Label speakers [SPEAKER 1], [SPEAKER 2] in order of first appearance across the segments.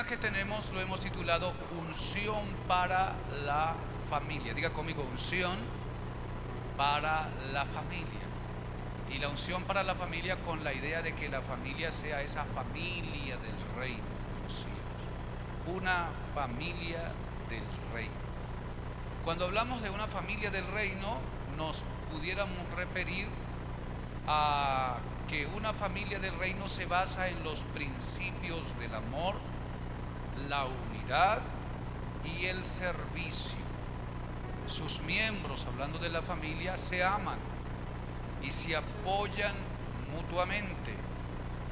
[SPEAKER 1] que tenemos lo hemos titulado Unción para la familia. Diga conmigo, unción para la familia. Y la unción para la familia con la idea de que la familia sea esa familia del reino de los cielos. Una familia del reino. Cuando hablamos de una familia del reino, nos pudiéramos referir a que una familia del reino se basa en los principios del amor, la unidad y el servicio. Sus miembros, hablando de la familia, se aman y se apoyan mutuamente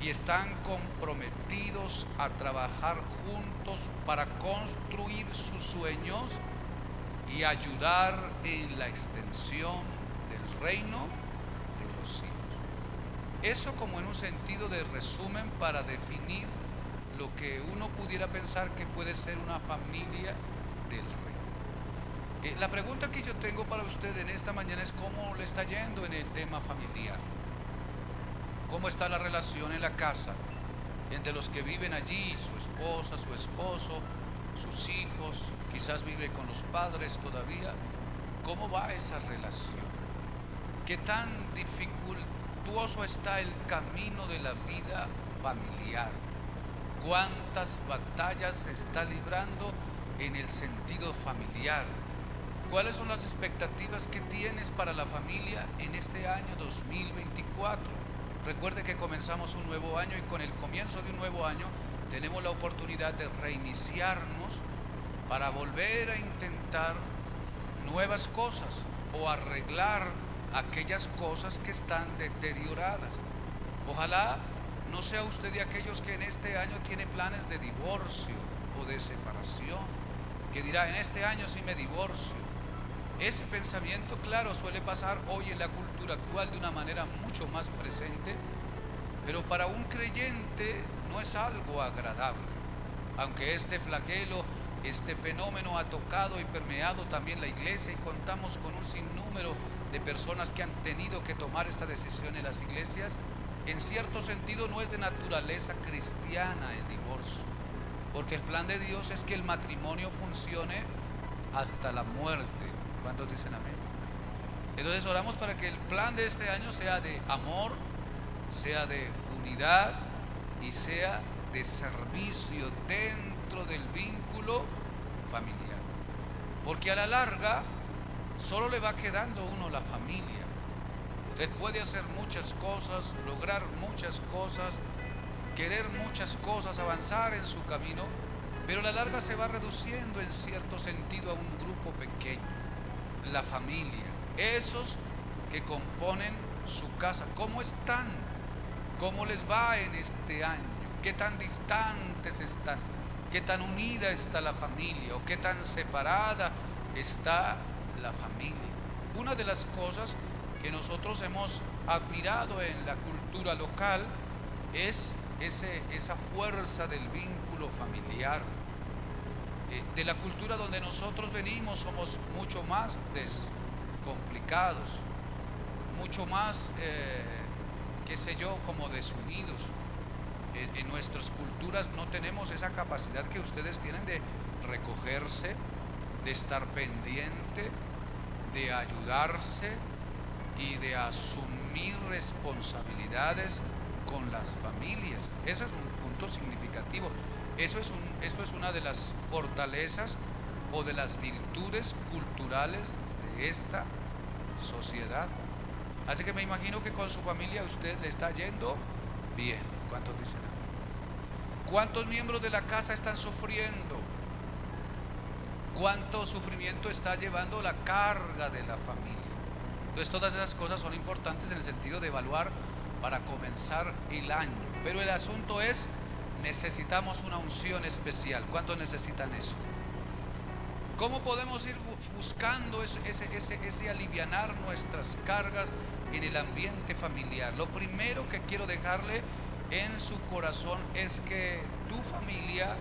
[SPEAKER 1] y están comprometidos a trabajar juntos para construir sus sueños y ayudar en la extensión del reino de los cielos. Eso como en un sentido de resumen para definir lo que uno pudiera pensar que puede ser una familia del reino. La pregunta que yo tengo para usted en esta mañana es cómo le está yendo en el tema familiar. ¿Cómo está la relación en la casa entre los que viven allí, su esposa, su esposo, sus hijos, quizás vive con los padres todavía? ¿Cómo va esa relación? ¿Qué tan dificultuoso está el camino de la vida familiar? ¿Cuántas batallas se está librando en el sentido familiar? ¿Cuáles son las expectativas que tienes para la familia en este año 2024? Recuerde que comenzamos un nuevo año y con el comienzo de un nuevo año tenemos la oportunidad de reiniciarnos para volver a intentar nuevas cosas o arreglar aquellas cosas que están deterioradas. Ojalá no sea usted de aquellos que en este año tiene planes de divorcio o de separación, que dirá, en este año sí me divorcio. Ese pensamiento, claro, suele pasar hoy en la cultura actual de una manera mucho más presente, pero para un creyente no es algo agradable. Aunque este flagelo, este fenómeno ha tocado y permeado también la iglesia y contamos con un sinnúmero de personas que han tenido que tomar esta decisión en las iglesias, en cierto sentido no es de naturaleza cristiana el divorcio, porque el plan de Dios es que el matrimonio funcione hasta la muerte. ¿Cuántos dicen amén? Entonces oramos para que el plan de este año sea de amor, sea de unidad y sea de servicio dentro del vínculo familiar. Porque a la larga solo le va quedando uno la familia. Usted puede hacer muchas cosas, lograr muchas cosas, querer muchas cosas, avanzar en su camino, pero a la larga se va reduciendo en cierto sentido a un grupo pequeño, la familia, esos que componen su casa. ¿Cómo están? ¿Cómo les va en este año? ¿Qué tan distantes están? ¿Qué tan unida está la familia? ¿O qué tan separada está la familia? Una de las cosas que nosotros hemos admirado en la cultura local es esa fuerza del vínculo familiar. De la cultura donde nosotros venimos somos mucho más descomplicados, mucho más, qué sé yo, como desunidos. En nuestras culturas no tenemos esa capacidad que ustedes tienen de recogerse, de estar pendiente, de ayudarse y de asumir responsabilidades con las familias. Eso es un punto significativo. Eso es una de las fortalezas o de las virtudes culturales de esta sociedad. Así que me imagino que con su familia a usted le está yendo bien. ¿Cuántos dicen amén? ¿Cuántos miembros de la casa están sufriendo? ¿Cuánto sufrimiento está llevando la carga de la familia? Entonces todas esas cosas son importantes en el sentido de evaluar para comenzar el año. Pero el asunto es, necesitamos una unción especial. ¿Cuántos necesitan eso? ¿Cómo podemos ir buscando ese alivianar nuestras cargas en el ambiente familiar? Lo primero que quiero dejarle en su corazón es que tu familia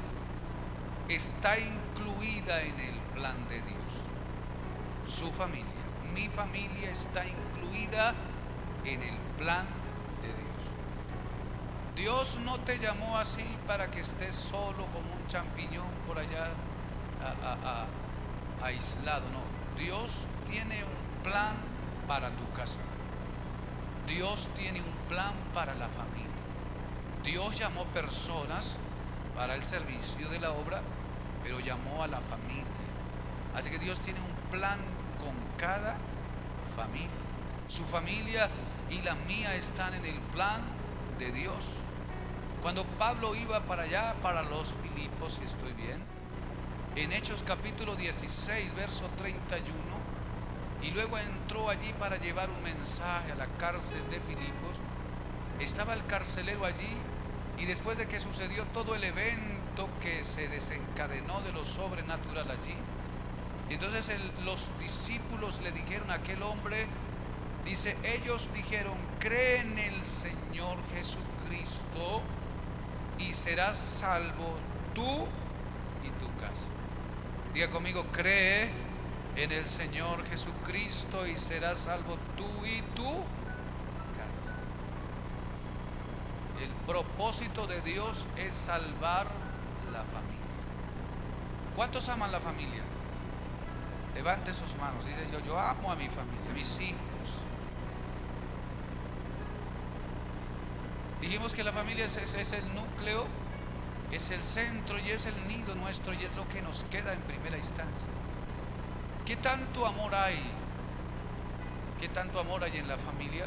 [SPEAKER 1] está incluida en el plan de Dios. Su familia, mi familia está incluida en el plan de Dios. Dios no te llamó así para que estés solo como un champiñón por allá aislado, no. Dios tiene un plan para tu casa. Dios tiene un plan para la familia. Dios llamó personas para el servicio de la obra, pero llamó a la familia. Así que Dios tiene un plan con cada familia. Su familia y la mía están en el plan de Dios. Cuando Pablo iba para allá, para los Filipos, si estoy bien, en Hechos capítulo 16, verso 31, y luego entró allí para llevar un mensaje a la cárcel de Filipos, estaba el carcelero allí, y después de que sucedió todo el evento que se desencadenó de lo sobrenatural allí, entonces los discípulos le dijeron a aquel hombre, dice, ellos dijeron, cree en el Señor Jesucristo y serás salvo tú y tu casa. Diga conmigo, cree en el Señor Jesucristo y serás salvo tú y tu casa. El propósito de Dios es salvar la familia. ¿Cuántos aman la familia? Levante sus manos. Dice, yo amo a mi familia, a mis hijos. Dijimos que la familia es el núcleo, es el centro y es el nido nuestro y es lo que nos queda en primera instancia. ¿Qué tanto amor hay? ¿Qué tanto amor hay en la familia?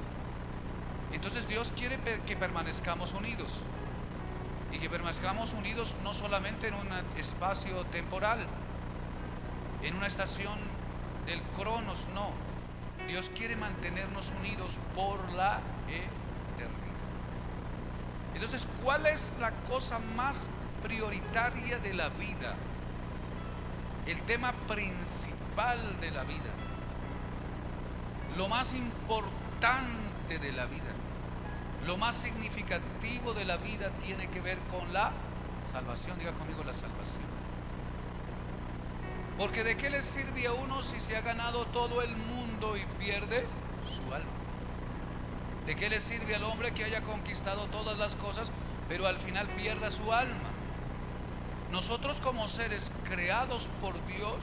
[SPEAKER 1] Entonces Dios quiere que permanezcamos unidos. Y que permanezcamos unidos no solamente en un espacio temporal, en una estación del cronos, no. Dios quiere mantenernos unidos por la eternidad. Entonces, ¿cuál es la cosa más prioritaria de la vida? El tema principal de la vida. Lo más importante de la vida. Lo más significativo de la vida tiene que ver con la salvación. Diga conmigo, la salvación. Porque ¿de qué le sirve a uno si se ha ganado todo el mundo y pierde su alma? ¿De qué le sirve al hombre que haya conquistado todas las cosas, pero al final pierda su alma? Nosotros como seres creados por Dios,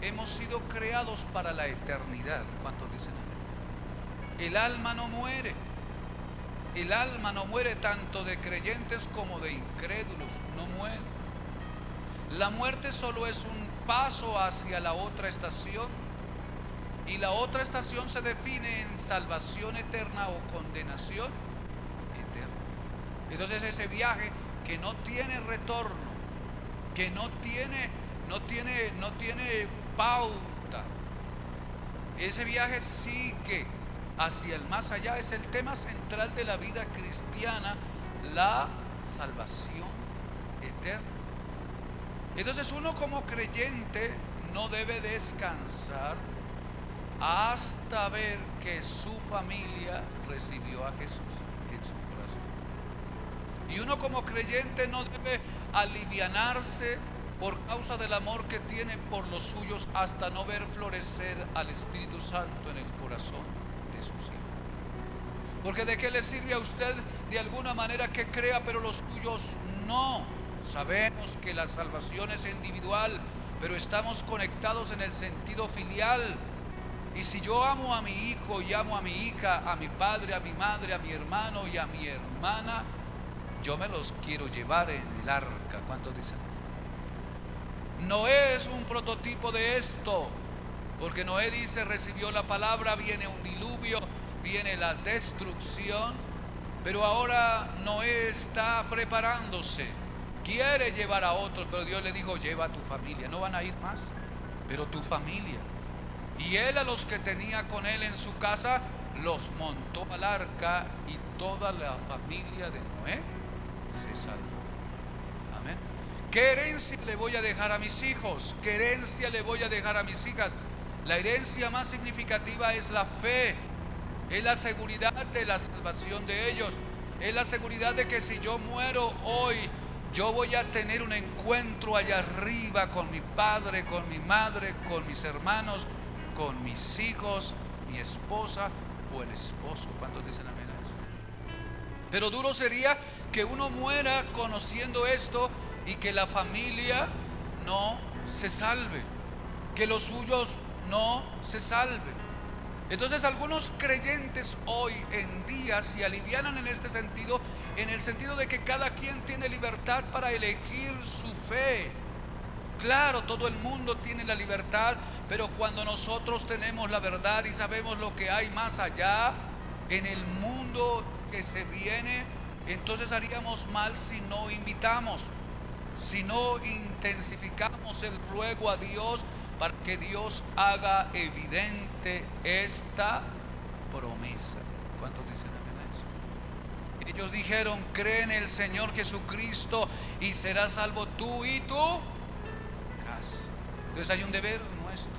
[SPEAKER 1] hemos sido creados para la eternidad. ¿Cuántos dicen amén? El alma no muere. El alma no muere, tanto de creyentes como de incrédulos, no muere. La muerte solo es un paso hacia la otra estación, y la otra estación se define en salvación eterna o condenación eterna. Entonces ese viaje que no tiene retorno, que no tiene pauta, ese viaje sigue hacia el más allá. Es el tema central de la vida cristiana, la salvación eterna. Entonces uno como creyente no debe descansar hasta ver que su familia recibió a Jesús en su corazón. Y uno como creyente no debe alivianarse por causa del amor que tiene por los suyos hasta no ver florecer al Espíritu Santo en el corazón de sus hijos. Porque ¿de qué le sirve a usted de alguna manera que crea pero los suyos no? Sabemos que la salvación es individual, pero estamos conectados en el sentido filial. Y si yo amo a mi hijo y amo a mi hija, a mi padre, a mi madre, a mi hermano y a mi hermana, yo me los quiero llevar en el arca. ¿Cuántos dicen? Noé es un prototipo de esto, porque Noé dice, recibió la palabra, viene un diluvio, viene la destrucción, pero ahora Noé está preparándose, quiere llevar a otros, pero Dios le dijo, lleva a tu familia, no van a ir más, pero tu familia. Y él a los que tenía con él en su casa los montó al arca, y toda la familia de Noé se salvó. Amén. ¿Qué herencia le voy a dejar a mis hijos? ¿Qué herencia le voy a dejar a mis hijas? La herencia más significativa es la fe, es la seguridad de la salvación de ellos, es la seguridad de que si yo muero hoy, yo voy a tener un encuentro allá arriba con mi padre, con mi madre, con mis hermanos, con mis hijos, mi esposa o el esposo. ¿Cuántos dicen amén a eso? Pero duro sería que uno muera conociendo esto y que la familia no se salve, que los suyos no se salven. Entonces algunos creyentes hoy en día se alivianan en este sentido, en el sentido de que cada quien tiene libertad para elegir su fe. Claro, todo el mundo tiene la libertad, pero cuando nosotros tenemos la verdad y sabemos lo que hay más allá, en el mundo que se viene, entonces haríamos mal si no invitamos, si no intensificamos el ruego a Dios para que Dios haga evidente esta promesa. ¿Cuántos dicen amén a eso? Ellos dijeron: cree en el Señor Jesucristo y serás salvo tú y tu casa. Entonces hay un deber nuestro,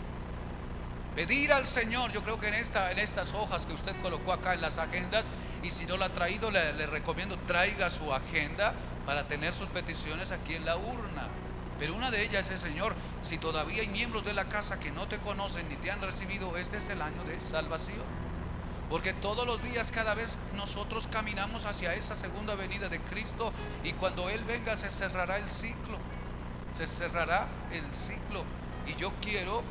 [SPEAKER 1] pedir al Señor. Yo creo que en estas hojas que usted colocó acá en las agendas, y si no la ha traído, le recomiendo traiga su agenda para tener sus peticiones aquí en la urna. Pero una de ellas es: Señor, si todavía hay miembros de la casa que no te conocen ni te han recibido, este es el año de salvación. Porque todos los días, cada vez nosotros caminamos hacia esa segunda venida de Cristo, y cuando Él venga se cerrará el ciclo. Se cerrará el ciclo. Y yo quiero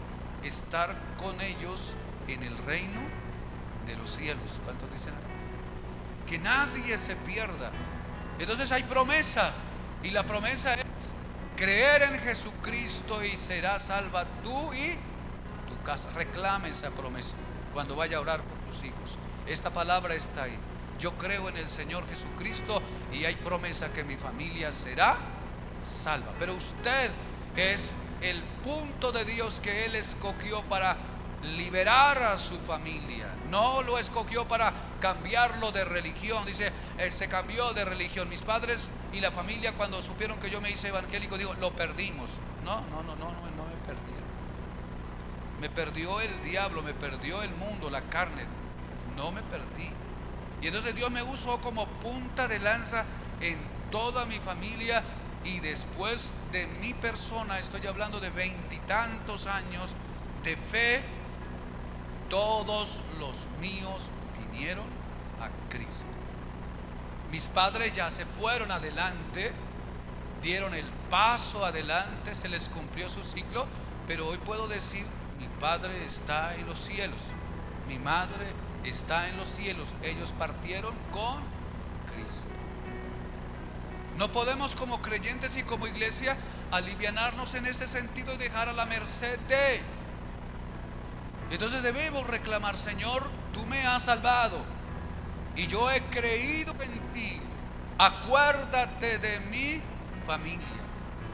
[SPEAKER 1] estar con ellos en el reino de los cielos. ¿Cuántos dicen? Que nadie se pierda. Entonces hay promesa, y la promesa es creer en Jesucristo y serás salva tú y tu casa. Reclame esa promesa cuando vaya a orar por tus hijos. Esta palabra está ahí: yo creo en el Señor Jesucristo y hay promesa que mi familia será salva. Pero usted es el punto de Dios que Él escogió para liberar a su familia. No lo escogió para cambiarlo de religión. Dice, se cambió de religión. Mis padres y la familia, cuando supieron que yo me hice evangélico, digo, lo perdimos. No me perdieron. Me perdió el diablo, me perdió el mundo, la carne. No me perdí. Y entonces Dios me usó como punta de lanza en toda mi familia. Y después de mi persona, estoy hablando de 20 y tantos años de fe, todos los míos vinieron a Cristo. Mis padres ya se fueron adelante, dieron el paso adelante, se les cumplió su ciclo, pero hoy puedo decir: mi padre está en los cielos, mi madre está en los cielos. Ellos partieron con Cristo. No podemos, como creyentes y como iglesia, alivianarnos en ese sentido y dejar a la merced de. Entonces debemos reclamar: Señor, tú me has salvado y yo he creído en ti. Acuérdate de mi familia,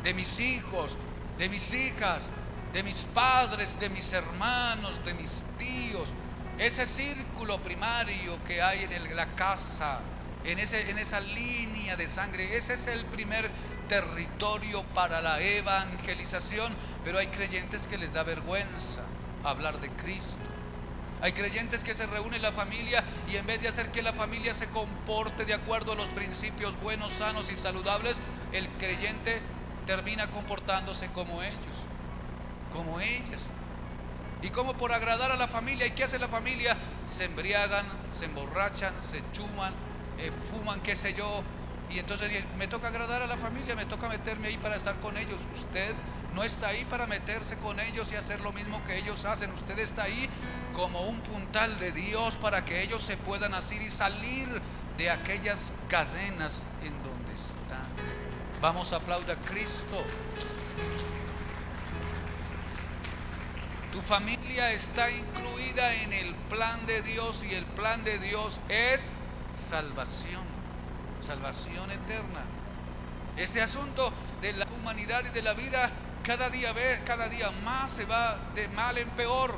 [SPEAKER 1] de mis hijos, de mis hijas, de mis padres, de mis hermanos, de mis tíos. Ese círculo primario que hay en la casa, en esa línea de sangre, ese es el primer territorio para la evangelización. Pero hay creyentes que les da vergüenza hablar de Cristo. Hay creyentes que se reúnen la familia y en vez de hacer que la familia se comporte de acuerdo a los principios buenos, sanos y saludables, el creyente termina comportándose como ellos, como ellas. Y como por agradar a la familia. ¿Y qué hace la familia? Se embriagan, se emborrachan, se chuman, fuman, qué sé yo. Y entonces me toca agradar a la familia, me toca meterme ahí para estar con ellos. Usted no está ahí para meterse con ellos y hacer lo mismo que ellos hacen. Usted está ahí como un puntal de Dios para que ellos se puedan asir y salir de aquellas cadenas en donde están. Vamos, aplauda a Cristo. Tu familia está incluida en el plan de Dios, y el plan de Dios es salvación, salvación eterna. Este asunto de la humanidad y de la vida cada día más se va de mal en peor,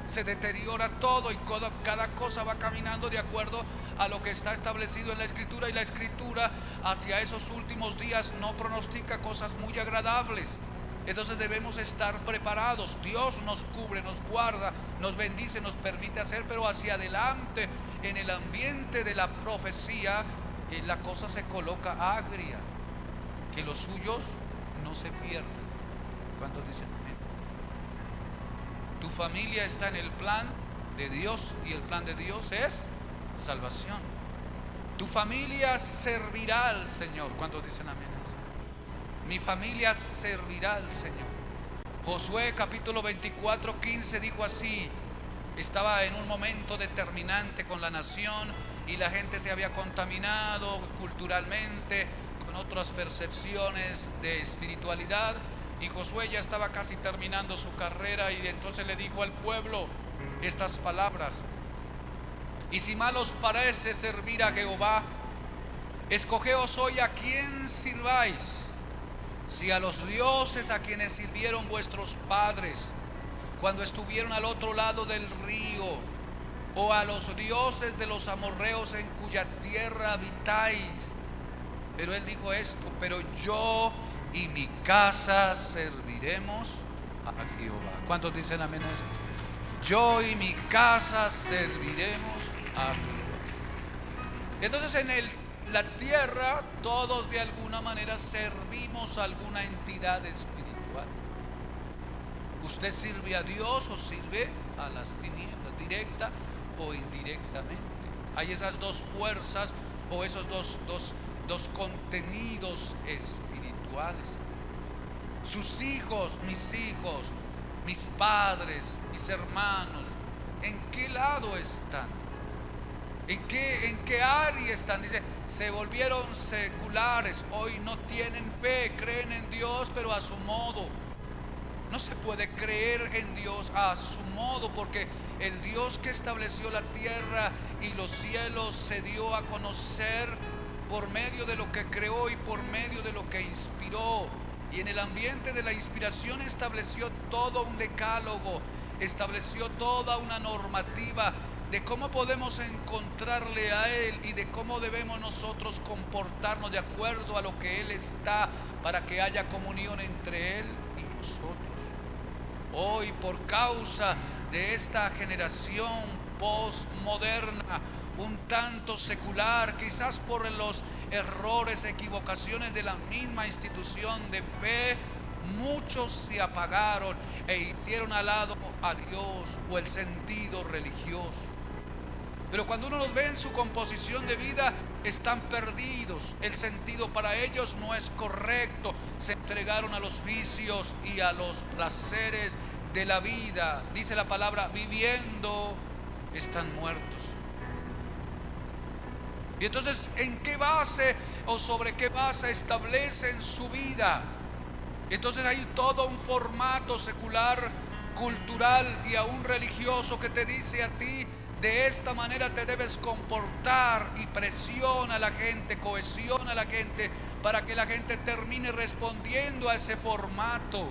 [SPEAKER 1] se deteriora todo y cada cosa va caminando de acuerdo a lo que está establecido en la Escritura, y la Escritura hacia esos últimos días no pronostica cosas muy agradables. Entonces debemos estar preparados. Dios nos cubre, nos guarda, nos bendice, nos permite hacer, pero hacia adelante en el ambiente de la profecía la cosa se coloca agria, que los suyos no se pierdan. ¿Cuántos dicen amén? Tu familia está en el plan de Dios, y el plan de Dios es salvación. Tu familia servirá al Señor. ¿Cuántos dicen amén? Mi familia servirá al Señor. Josué capítulo 24, 15 dijo así. Estaba en un momento determinante con la nación y la gente se había contaminado culturalmente con otras percepciones de espiritualidad, y Josué ya estaba casi terminando su carrera, y entonces le dijo al pueblo estas palabras: y si mal os parece servir a Jehová, escogeos hoy a quién sirváis, si a los dioses a quienes sirvieron vuestros padres cuando estuvieron al otro lado del río, o a los dioses de los amorreos en cuya tierra habitáis. Pero él dijo esto: pero yo y mi casa serviremos a Jehová. ¿Cuántos dicen amén a eso? Yo y mi casa serviremos a Jehová. Entonces la tierra todos de alguna manera servimos a alguna entidad espiritual. Usted sirve a Dios o sirve a las tinieblas, directa o indirectamente. Hay esas dos fuerzas o esos dos contenidos espirituales. Sus hijos, mis padres, mis hermanos, ¿en qué lado están? ¿En qué área están? Dice, se volvieron seculares, hoy no tienen fe, creen en Dios pero a su modo. No se puede creer en Dios a su modo, porque el Dios que estableció la tierra y los cielos se dio a conocer por medio de lo que creó y por medio de lo que inspiró. Y en el ambiente de la inspiración estableció todo un decálogo, estableció toda una normativa de cómo podemos encontrarle a Él y de cómo debemos nosotros comportarnos de acuerdo a lo que Él está, para que haya comunión entre Él y nosotros. Hoy, por causa de esta generación postmoderna, un tanto secular, quizás por los errores, equivocaciones de la misma institución de fe, muchos se apagaron e hicieron al lado a Dios o el sentido religioso. Pero cuando uno los ve en su composición de vida, están perdidos. El sentido para ellos no es correcto. Se entregaron a los vicios y a los placeres de la vida. Dice la palabra, viviendo están muertos. Y entonces, ¿en qué base o sobre qué base establecen su vida? Entonces hay todo un formato secular, cultural y aún religioso que te dice a ti: de esta manera te debes comportar, y presiona a la gente, cohesiona a la gente para que la gente termine respondiendo a ese formato.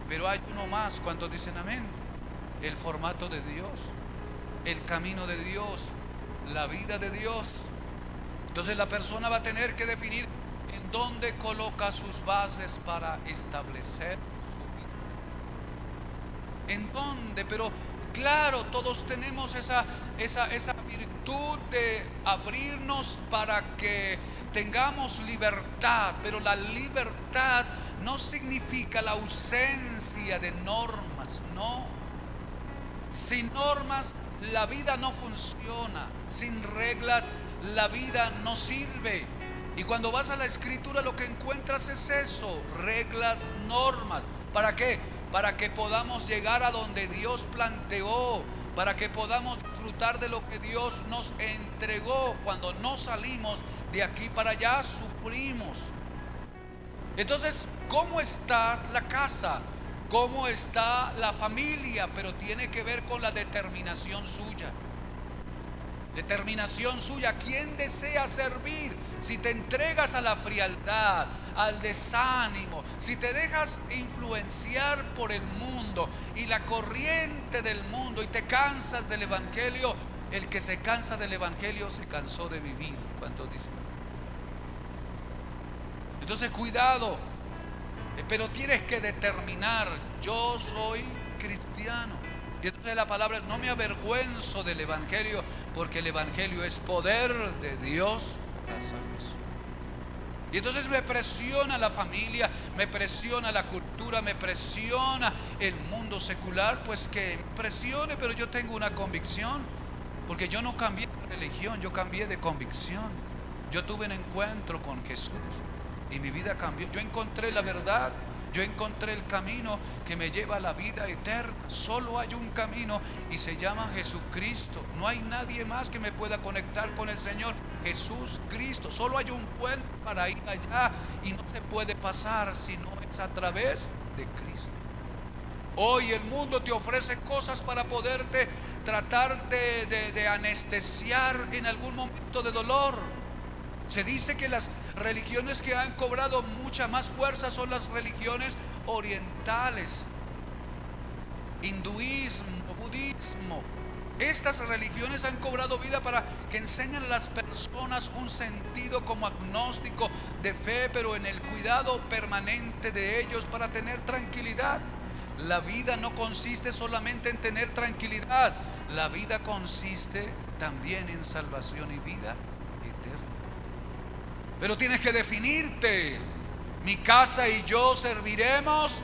[SPEAKER 1] Pero hay uno más. ¿Cuántos dicen amén? El formato de Dios, el camino de Dios, la vida de Dios. Entonces la persona va a tener que definir en dónde coloca sus bases para establecer su vida. ¿En dónde? Pero claro, todos tenemos esa virtud de abrirnos para que tengamos libertad, pero la libertad no significa la ausencia de normas, no. Sin normas la vida no funciona, sin reglas la vida no sirve. Y cuando vas a la Escritura lo que encuentras es eso: reglas, normas. ¿Para qué? Para que podamos llegar a donde Dios planteó, para que podamos disfrutar de lo que Dios nos entregó. Cuando no salimos de aquí para allá, sufrimos. Entonces, ¿cómo está la casa? ¿Cómo está la familia? Pero tiene que ver con la determinación suya. Determinación suya. ¿Quién desea servir? Si te entregas a la frialdad, al desánimo, si te dejas influenciar por el mundo y la corriente del mundo y te cansas del evangelio, el que se cansa del evangelio se cansó de vivir. ¿Cuántos dicen? Entonces, cuidado. Pero tienes que determinar: yo soy cristiano. Y entonces la palabra es: no me avergüenzo del evangelio, porque el evangelio es poder de Dios para salvación. Y entonces me presiona la familia, me presiona la cultura, me presiona el mundo secular. Pues que me presione, pero yo tengo una convicción, porque yo no cambié de religión, yo cambié de convicción. Yo tuve un encuentro con Jesús y mi vida cambió. Yo encontré la verdad, yo encontré el camino que me lleva a la vida eterna. Solo hay un camino y se llama Jesucristo. No hay nadie más que me pueda conectar con el Señor. Jesús Cristo. Solo hay un puente para ir allá y no se puede pasar si no es a través de Cristo. Hoy el mundo te ofrece cosas para poderte tratar de anestesiar en algún momento de dolor. Se dice que las religiones que han cobrado mucha más fuerza son las religiones orientales, hinduismo, budismo. Estas religiones han cobrado vida para que enseñen a las personas un sentido como agnóstico de fe, pero en el cuidado permanente de ellos para tener tranquilidad. La vida no consiste solamente en tener tranquilidad, la vida consiste también en salvación y vida eterna. Pero tienes que definirte. Mi casa y yo serviremos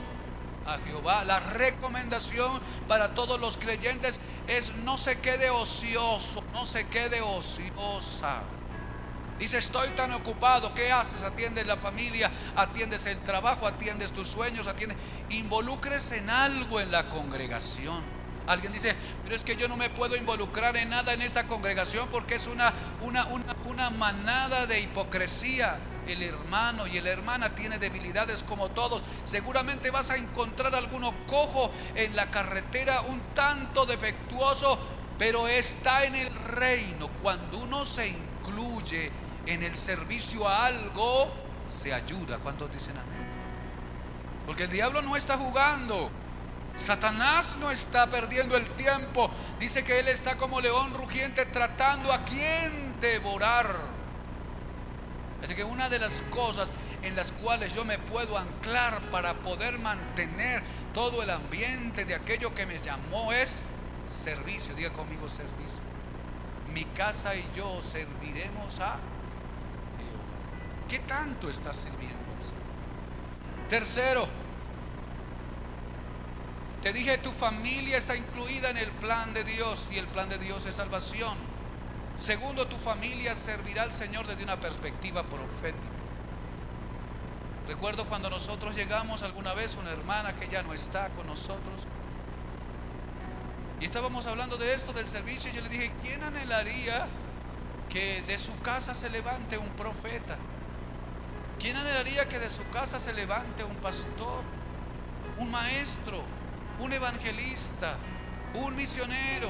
[SPEAKER 1] a Jehová. La recomendación para todos los creyentes es: no se quede ocioso, no se quede ociosa. Dice: estoy tan ocupado. ¿Qué haces? Atiendes la familia, atiendes el trabajo, atiendes tus sueños, involúcrese en algo en la congregación. Alguien dice: pero es que yo no me puedo involucrar en nada en esta congregación porque es una manada de hipocresía. El hermano y la hermana tiene debilidades como todos. Seguramente vas a encontrar alguno cojo en la carretera, un tanto defectuoso, pero está en el reino. Cuando uno se incluye en el servicio a algo, se ayuda. ¿Cuántos dicen amén? Porque el diablo no está jugando. Satanás no está perdiendo el tiempo. Dice que él está como león rugiente tratando a quien devorar. Así que una de las cosas en las cuales yo me puedo anclar para poder mantener todo el ambiente de aquello que me llamó es servicio. Diga conmigo: servicio. Mi casa y yo serviremos a Jehová. ¿Qué tanto estás sirviendo? Tercero, te dije, tu familia está incluida en el plan de Dios y el plan de Dios es salvación. Segundo, tu familia servirá al Señor desde una perspectiva profética. Recuerdo cuando nosotros llegamos alguna vez, una hermana que ya no está con nosotros, y estábamos hablando de esto, del servicio, y yo le dije: ¿quién anhelaría que de su casa se levante un profeta? ¿Quién anhelaría que de su casa se levante un pastor, un maestro, un evangelista, un misionero,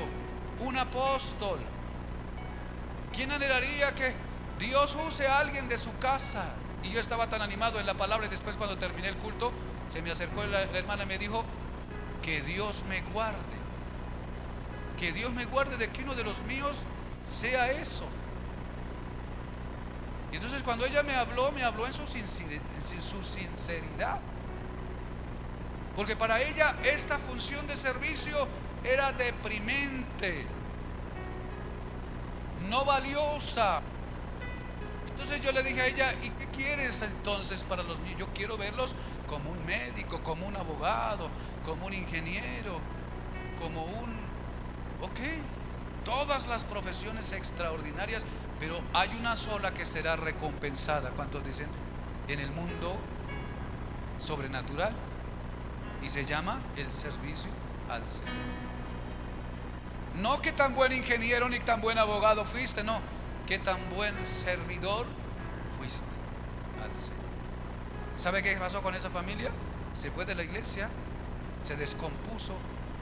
[SPEAKER 1] un apóstol? ¿Quién anhelaría que Dios use a alguien de su casa? Y yo estaba tan animado en la palabra, y después cuando terminé el culto, se me acercó la hermana y me dijo: que Dios me guarde. Que Dios me guarde de que uno de los míos sea eso. Y entonces cuando ella me habló en su sinceridad. Porque para ella esta función de servicio era deprimente, no valiosa. Entonces yo le dije a ella: ¿y qué quieres entonces para los niños? Yo quiero verlos como un médico, como un abogado, como un ingeniero, como un... Ok, todas las profesiones extraordinarias, pero hay una sola que será recompensada. ¿Cuántos dicen? En el mundo sobrenatural, y se llama el servicio al Señor. No que tan buen ingeniero ni tan buen abogado fuiste, no, que tan buen servidor fuiste al Señor. ¿Sabe qué pasó con esa familia? Se fue de la iglesia, se descompuso,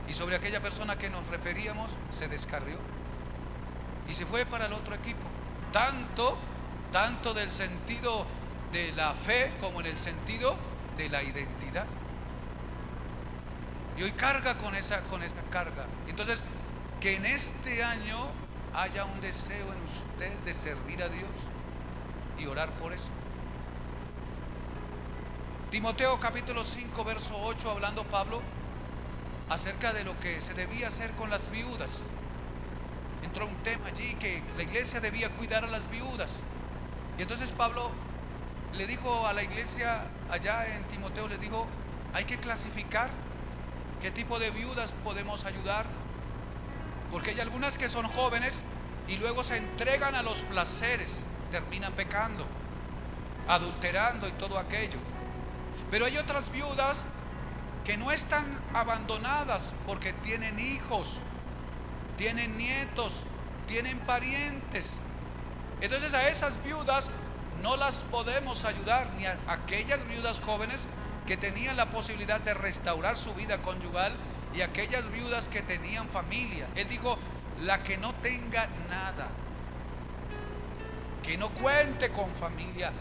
[SPEAKER 1] y sobre aquella persona que nos referíamos se descarrió y se fue para el otro equipo. Tanto del sentido de la fe como en el sentido de la identidad. Y hoy carga con esa carga. Entonces, que en este año haya un deseo en usted de servir a Dios y orar por eso. Timoteo capítulo 5 verso 8, hablando Pablo acerca de lo que se debía hacer con las viudas. Entró un tema allí que la iglesia debía cuidar a las viudas. Y entonces Pablo le dijo a la iglesia allá en Timoteo, le dijo: hay que clasificar qué tipo de viudas podemos ayudar, porque hay algunas que son jóvenes y luego se entregan a los placeres, terminan pecando, adulterando y todo aquello. Pero hay otras viudas que no están abandonadas porque tienen hijos, tienen nietos, tienen parientes. Entonces a esas viudas no las podemos ayudar, ni a aquellas viudas jóvenes que tenían la posibilidad de restaurar su vida conyugal y aquellas viudas que tenían familia. Él dijo, la que no tenga nada, que no cuente con familia,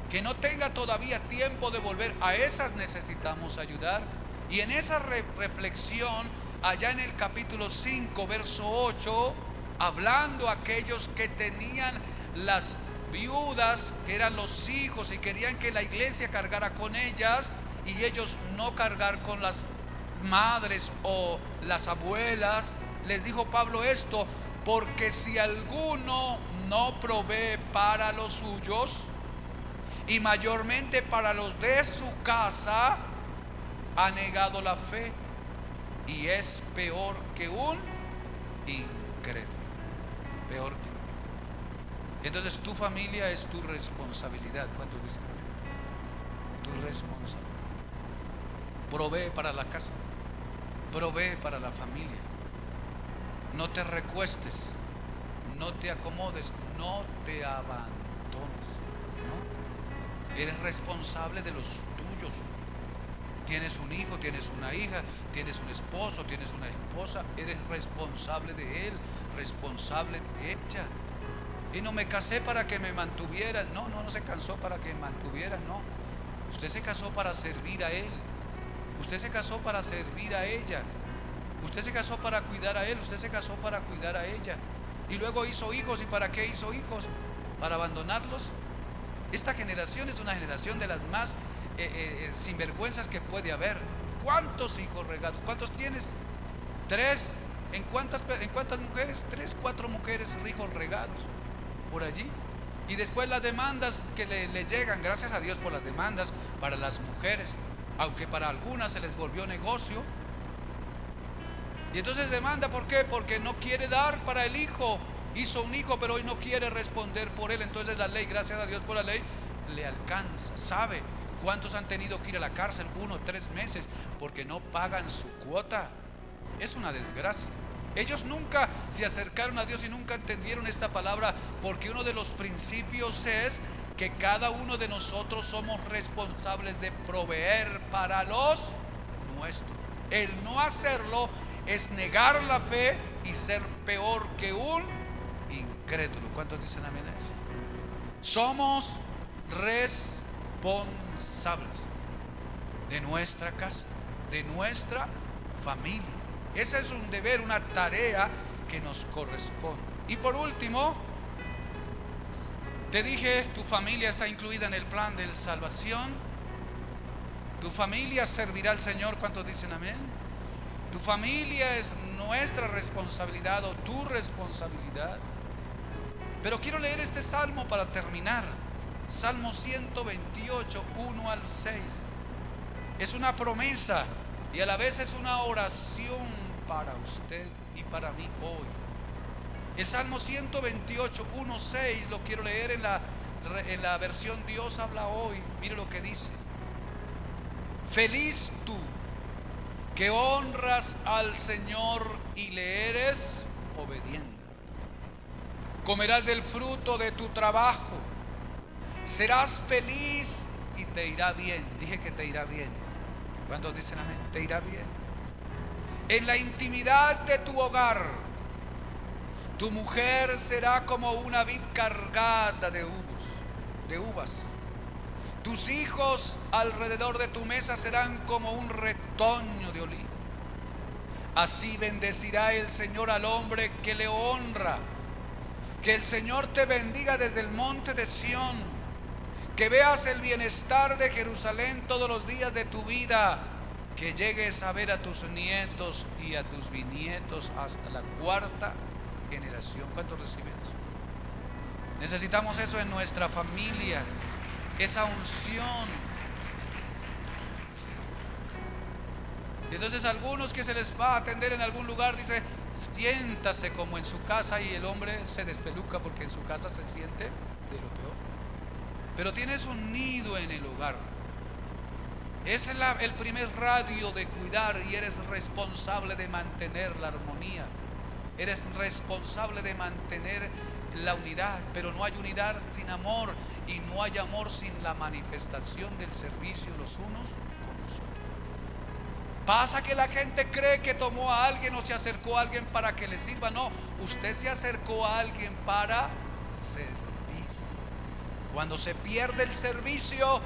[SPEAKER 1] que no tenga todavía tiempo de volver, a esas necesitamos ayudar. Y en esa reflexión, allá en el capítulo 5, verso 8, hablando a aquellos que tenían las viudas, que eran los hijos, y querían que la iglesia cargara con ellas, y ellos no cargar con las madres o las abuelas, les dijo Pablo esto: porque si alguno no provee para los suyos, y mayormente para los de su casa, ha negado la fe y es peor que un incrédulo. Peor que un incrédulo. Entonces tu familia es tu responsabilidad. ¿Cuántos dicen? Tu responsabilidad. Provee para la casa, provee para la familia. No te recuestes, no te acomodes, no te abandones, ¿no? Eres responsable de los tuyos. Tienes un hijo, tienes una hija, tienes un esposo, tienes una esposa, eres responsable de él, responsable de ella. Y no me casé para que me mantuvieran. No se casó para que me mantuvieran, no. Usted se casó para servir a él. Usted se casó para servir a ella. Usted se casó para cuidar a él. Usted se casó para cuidar a ella. Y luego hizo hijos. ¿Y para qué hizo hijos? ¿Para abandonarlos? Esta generación es una generación de las más sinvergüenzas que puede haber. ¿Cuántos hijos regados? ¿Cuántos tienes? 3. ¿En cuántas mujeres? 3, 4 mujeres, hijos regados por allí. Y después las demandas que le llegan, gracias a Dios por las demandas para las mujeres, aunque para algunas se les volvió negocio. Y entonces demanda, ¿por qué? Porque no quiere dar para el hijo. Hizo un hijo, pero hoy no quiere responder por él. Entonces la ley, gracias a Dios por la ley, le alcanza. ¿Sabe cuántos han tenido que ir a la cárcel 1 o 3 meses porque no pagan su cuota? Es una desgracia. Ellos nunca se acercaron a Dios y nunca entendieron esta palabra, porque uno de los principios es que cada uno de nosotros somos responsables de proveer para los nuestros. El no hacerlo es negar la fe y ser peor que un incrédulo. ¿Cuántos dicen amén a eso? Somos responsables de nuestra casa, de nuestra familia. Ese es un deber, una tarea que nos corresponde. Y por último, te dije, tu familia está incluida en el plan de salvación. Tu familia servirá al Señor. ¿Cuántos dicen amén? Tu familia es nuestra responsabilidad, o tu responsabilidad. Pero quiero leer este salmo para terminar. Salmo 128, 1 al 6. Es una promesa y a la vez es una oración para usted y para mí hoy. El Salmo 128, 1, 6 lo quiero leer en la versión Dios habla hoy. Mire lo que dice: feliz tú que honras al Señor y le eres obediente. Comerás del fruto de tu trabajo, serás feliz y te irá bien. Dije que te irá bien. ¿Cuántos dicen amén? Te irá bien. En la intimidad de tu hogar, tu mujer será como una vid cargada de uvas. Tus hijos alrededor de tu mesa serán como un retoño de olivo. Así bendecirá el Señor al hombre que le honra. Que el Señor te bendiga desde el monte de Sión. Que veas el bienestar de Jerusalén todos los días de tu vida. Que llegues a ver a tus nietos y a tus bisnietos hasta la 4ª generación. ¿Cuántos reciben eso? Necesitamos eso en nuestra familia, esa unción. Entonces algunos que se les va a atender en algún lugar, dice, Siéntase como en su casa, y el hombre se despeluca porque en su casa se siente de lo peor. Pero tienes un nido en el hogar. Es el primer radio de cuidar, y eres responsable de mantener la armonía. Eres responsable de mantener la unidad, pero no hay unidad sin amor, y no hay amor sin la manifestación del servicio los unos con los otros. Pasa que la gente cree que tomó a alguien o se acercó a alguien para que le sirva. No, usted se acercó a alguien para servir. Cuando se pierde el servicio,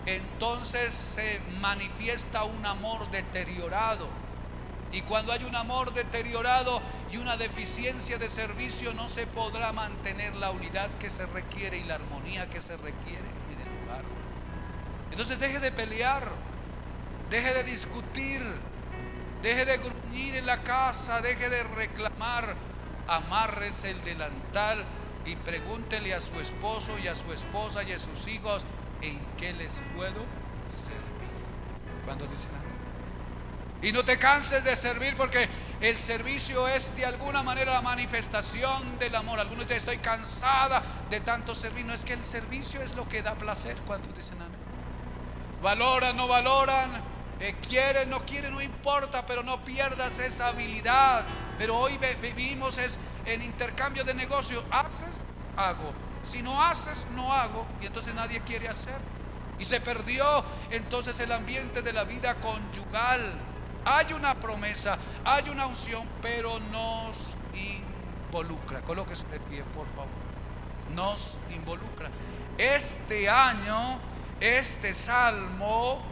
[SPEAKER 1] entonces se manifiesta un amor deteriorado. Y cuando hay un amor deteriorado y una deficiencia de servicio, no se podrá mantener la unidad que se requiere y la armonía que se requiere en el hogar. Entonces deje de pelear, deje de discutir, deje de gruñir en la casa, deje de reclamar. Amárrese el delantal y pregúntele a su esposo y a su esposa y a sus hijos: ¿en qué les puedo servir? ¿Cuántos dicen amén? Y no te canses de servir, porque el servicio es de alguna manera la manifestación del amor. Algunos dicen: estoy cansada de tanto servir. No, es que el servicio es lo que da placer. ¿Cuántos dicen amén? Valoran, no valoran, quieren, no quieren, no importa, pero no pierdas esa habilidad. Pero hoy vivimos en intercambio de negocio. Haces, hago. Si no haces, no hago. Y entonces nadie quiere hacer. Y se perdió entonces el ambiente de la vida conyugal. Hay una promesa, hay una unción, pero nos involucra. Colóquese de pie, por favor. Nos involucra. Este año, este salmo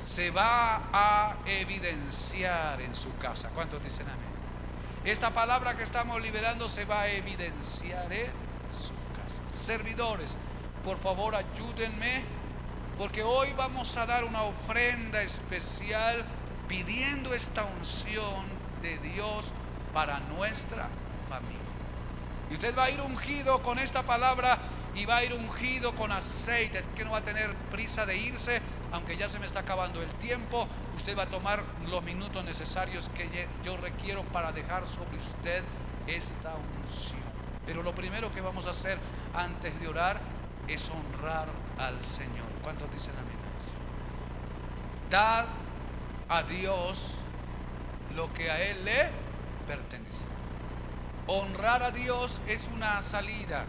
[SPEAKER 1] se va a evidenciar en su casa. ¿Cuántos dicen amén? Esta palabra que estamos liberando se va a evidenciar en su casa. Servidores, por favor, ayúdenme, porque hoy vamos a dar una ofrenda especial pidiendo esta unción de Dios para nuestra familia. Y usted va a ir ungido con esta palabra, y va a ir ungido con aceite. Es que no va a tener prisa de irse, aunque ya se me está acabando el tiempo. Usted va a tomar los minutos necesarios que yo requiero para dejar sobre usted esta unción. Pero lo primero que vamos a hacer antes de orar es honrar al Señor. ¿Cuántos dicen amén? Dar a Dios lo que a Él le pertenece. Honrar a Dios es una salida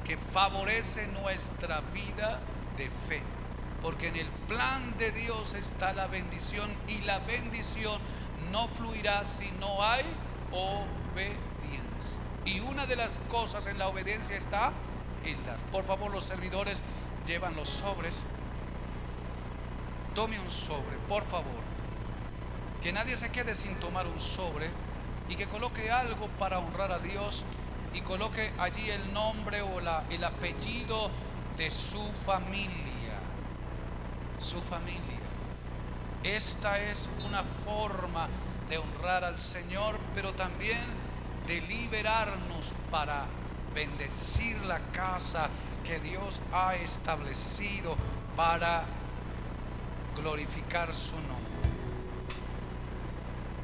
[SPEAKER 1] que favorece nuestra vida de fe, porque en el plan de Dios está la bendición, y la bendición no fluirá si no hay obediencia. Y una de las cosas en la obediencia está el dar. Por favor, los servidores llevan los sobres. Tome un sobre, por favor. Que nadie se quede sin tomar un sobre, y que coloque algo para honrar a Dios, y coloque allí el nombre o el apellido de su familia. Su familia. Esta es una forma de honrar al Señor, pero también de liberarnos para bendecir la casa que Dios ha establecido para glorificar su nombre.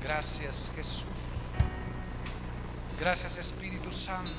[SPEAKER 1] Gracias, Jesús. Gracias, Espíritu Santo.